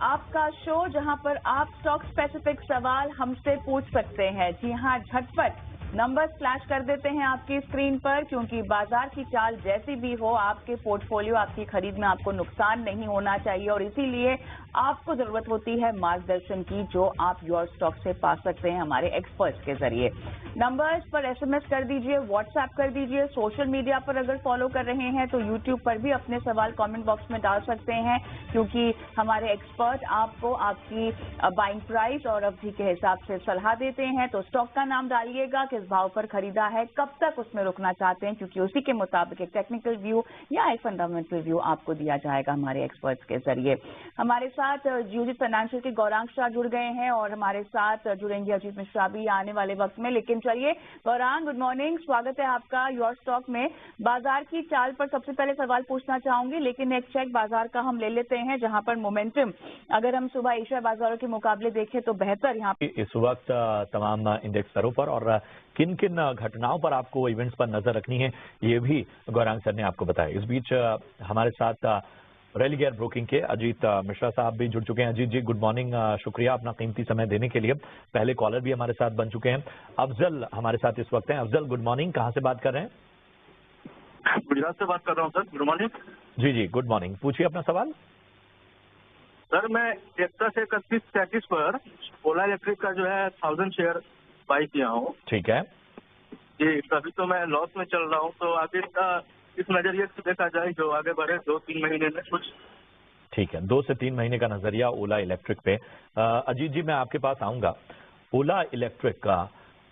आपका शो जहां पर आप स्टॉक स्पेसिफिक सवाल हमसे पूछ सकते हैं। जी हां, झटपट नंबर फ्लैश कर देते हैं आपकी स्क्रीन पर, क्योंकि बाजार की चाल जैसी भी हो, आपके पोर्टफोलियो, आपकी खरीद में आपको नुकसान नहीं होना चाहिए और इसीलिए आपको जरूरत होती है मार्गदर्शन की, जो आप योर स्टॉक से पा सकते हैं हमारे एक्सपर्ट्स के जरिए। नंबर्स पर एसएमएस कर दीजिए, व्हाट्सएप कर दीजिए, सोशल मीडिया पर अगर फॉलो कर रहे हैं तो यूट्यूब पर भी अपने सवाल कमेंट बॉक्स में डाल सकते हैं, क्योंकि हमारे एक्सपर्ट आपको आपकी बाइंग प्राइस और अवधि के हिसाब से सलाह देते हैं। तो स्टॉक का नाम डालिएगा, किस भाव पर खरीदा है, कब तक उसमें रुकना चाहते हैं, क्योंकि उसी के मुताबिक एक टेक्निकल व्यू या एक फंडामेंटल व्यू आपको दिया जाएगा हमारे एक्सपर्ट्स के जरिए। हमारे साथ यूजित फाइनेंशियल के गौरांग शाह जुड़ गए हैं और हमारे साथ जुड़ेंगे अजीत मिश्रा भी आने वाले वक्त में। लेकिन चलिए गौरांग, गुड मॉर्निंग, स्वागत है आपका योर स्टॉक में। बाजार की चाल पर सबसे पहले सवाल पूछना चाहूंगी, लेकिन एक चेक बाजार का हम ले लेते हैं, जहां पर मोमेंटम अगर हम सुबह एशिया बाजारों के मुकाबले देखें तो बेहतर यहाँ इस वक्त तमाम इंडेक्स स्तरों पर और किन किन घटनाओं पर आपको इवेंट्स पर नजर रखनी है, ये भी गौरांग सर ने आपको बताया। इस बीच हमारे साथ रैली गेयर ब्रोकिंग के अजीत मिश्रा साहब भी जुड़ चुके हैं। अजीत जी, गुड मॉर्निंग, शुक्रिया अपना कीमती समय देने के लिए। पहले कॉलर भी हमारे साथ बन चुके हैं, अफजल हमारे साथ इस वक्त हैं। अफजल, गुड मॉर्निंग, कहाँ से बात कर रहे हैं? गुजरात से बात कर रहा हूँ सर, गुड मॉर्निंग। जी जी, गुड मॉर्निंग, पूछिए अपना सवाल। सर, मैं 31-31 पर ओला इलेक्ट्रिक का जो है 1000 शेयर बाई किया हूँ। ठीक है जी, तभी तो मैं लॉस में चल रहा हूँ, तो आगे का इस नजरिए से देखा जाए जो आगे बढ़े 2-3 महीने में कुछ। ठीक है, 2 से 3 महीने का नजरिया ओला इलेक्ट्रिक पे। अजीत जी, मैं आपके पास आऊंगा। ओला इलेक्ट्रिक का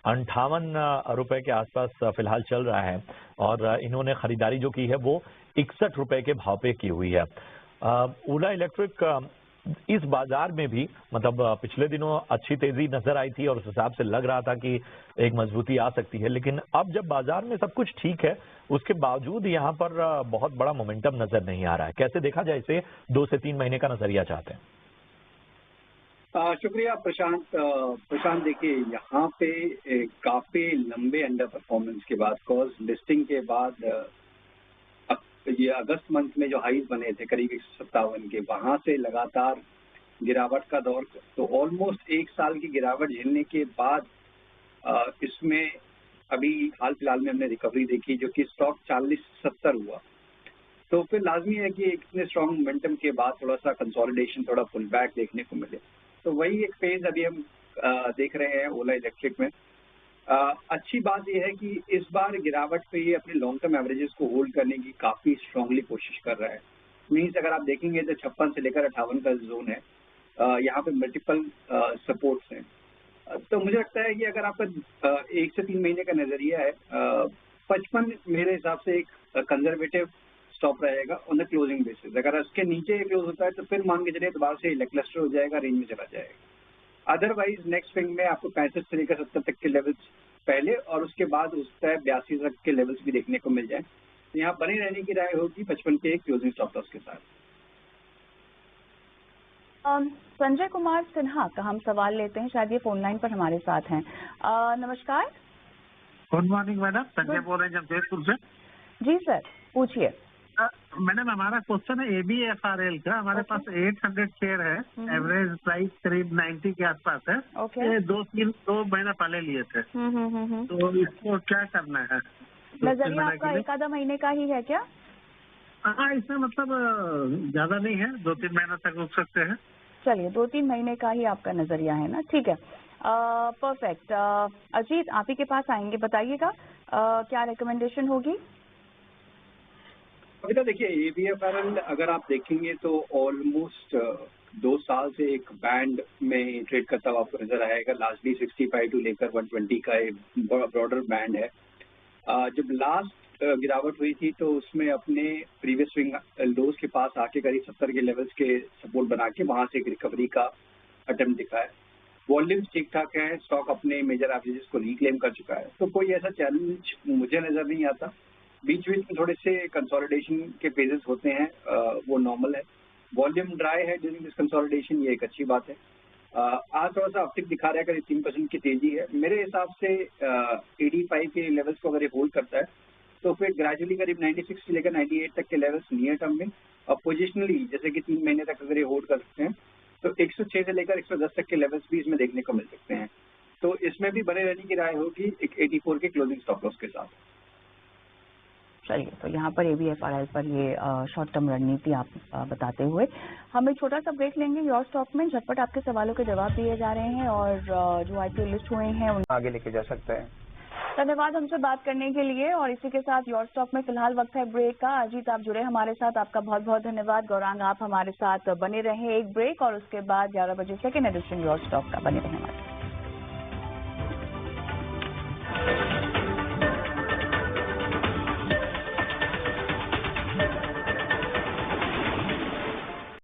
58 रुपए के आसपास फिलहाल चल रहा है और इन्होंने खरीदारी जो की है वो 61 रुपए के भाव पे की हुई है। ओला इलेक्ट्रिक इस बाजार में भी मतलब पिछले दिनों अच्छी तेजी नजर आई थी और उस हिसाब से लग रहा था कि एक मजबूती आ सकती है, लेकिन अब जब बाजार में सब कुछ ठीक है उसके बावजूद यहाँ पर बहुत बड़ा मोमेंटम नजर नहीं आ रहा है। कैसे देखा जाए इसे? 2 से 3 महीने का नजरिया चाहते हैं। शुक्रिया प्रशांत, देखिए यहाँ पे काफी लंबे अंडर परफॉर्मेंस के बाद, कॉज लिस्टिंग के बाद ये अगस्त मंथ में जो हाईज बने थे करीब 157 के, वहां से लगातार गिरावट का दौर, तो ऑलमोस्ट 1 साल की गिरावट झेलने के बाद इसमें अभी हाल फिलहाल में हमने रिकवरी देखी, जो कि स्टॉक 40-70 हुआ। तो फिर लाजमी है कि इतने स्ट्रॉन्ग मोमेंटम के बाद थोड़ा सा कंसोलिडेशन, थोड़ा पुल बैक देखने को मिले। तो वही एक फेज अभी हम देख रहे हैं ओला इलेक्ट्रिक में। अच्छी बात यह है कि इस बार गिरावट पे ये अपने लॉन्ग टर्म एवरेजेस को होल्ड करने की काफी स्ट्रांगली कोशिश कर रहा है। मीन्स अगर आप देखेंगे तो 56 से लेकर 58 का जोन है, यहाँ पे मल्टीपल सपोर्ट्स हैं। तो मुझे लगता है कि अगर आपका 1 से 3 महीने का नजरिया है, 55 मेरे हिसाब से एक कंजर्वेटिव स्टॉप रहेगा ऑन द क्लोजिंग बेसिस। अगर उसके नीचे क्लोज होता है तो फिर मान के चलिए दोबारा से लेकलस्टर हो जाएगा, रेंज में चला जाएगा। अदरवाइज नेक्स्ट स्विंग में आपको 65 से लेकर 70 तक के लेवल्स पहले और उसके बाद उसका 82 तक के लेवल्स भी देखने को मिल जाए। तो यहाँ बने रहने की राय होगी 55 के एक क्लोजिंग स्टॉप लॉस के साथ। संजय कुमार सिन्हा का हम सवाल लेते हैं, शायद ये फोन लाइन पर हमारे साथ हैं। नमस्कार। गुड मॉर्निंग मैडम, संजय बोल रहे हैं जमशेदपुर से। जी सर, पूछिए। मैडम, हमारा क्वेश्चन है ABFRL का। हमारे पास 800 शेयर है, एवरेज प्राइस करीब 90 के आसपास है। ये 2 महीना पहले लिए थे। तो इसको क्या करना है? नजरिया आपका 1 आधा महीने का ही है क्या? हाँ, इसमें मतलब ज्यादा नहीं है, 2-3 महीना तक रुक सकते हैं। चलिए, 2-3 महीने का ही आपका नजरिया है ना, ठीक है, परफेक्ट। अजीत, आप ही के पास आएंगे, बताइएगा क्या रिकमेंडेशन होगी? अभी तो देखिए ABFRL अगर आप देखेंगे तो ऑलमोस्ट 2 साल से एक बैंड में ट्रेड करता हुआ आपको नजर आएगा। लास्टली 65 टू लेकर 120 का एक ब्रॉडर बैंड है। जब लास्ट गिरावट हुई थी तो उसमें अपने प्रीवियस स्विंग लोज के पास आके करीब 70 के लेवल्स के सपोर्ट बना के वहां से एक रिकवरी का अटेम्प्ट दिखा है। वॉल्यूम्स ठीक ठाक है, स्टॉक अपने मेजर एवरेजेस को रिक्लेम कर चुका है, तो कोई ऐसा चैलेंज मुझे नजर नहीं आता। बीच बीच में थोड़े से कंसोलिडेशन के फेजेस होते हैं, वो नॉर्मल है। वॉल्यूम ड्राई है ड्यूरिंग दिस कंसोलिडेशन, ये एक अच्छी बात है। आज थोड़ा सा अपटिक दिखा रहा है, करीब 3% की तेजी है। मेरे हिसाब से 85 के लेवल्स को अगर ये होल्ड करता है तो फिर ग्रेजुअली करीब 96 से लेकर 98 तक के लेवल्स नियर टर्म में, और पोजिशनली जैसे कि 3 महीने तक अगर ये होल्ड कर सकते हैं तो 106 से लेकर 110 तक के लेवल्स भी इसमें देखने को मिल सकते हैं। तो इसमें भी बने रहने की राय होगी एक 84 के क्लोजिंग स्टॉप लॉस के साथ। चलिए, तो यहाँ पर ABFRL पर ये शॉर्ट टर्म रणनीति आप बताते हुए हम एक छोटा सा ब्रेक लेंगे। योर स्टॉक में झटपट आपके सवालों के जवाब दिए जा रहे हैं और जो IPO लिस्ट हुए हैं उन आगे लेके जा सकता है। धन्यवाद हमसे बात करने के लिए। और इसी के साथ योर स्टॉक में फिलहाल वक्त है ब्रेक का। अजीत, आप जुड़े हमारे साथ, आपका बहुत बहुत धन्यवाद। गौरांग, आप हमारे साथ बने रहें एक ब्रेक और उसके बाद 11 बजे सेकेंड एडिशन योर स्टॉक का बने रहें हमारे साथ।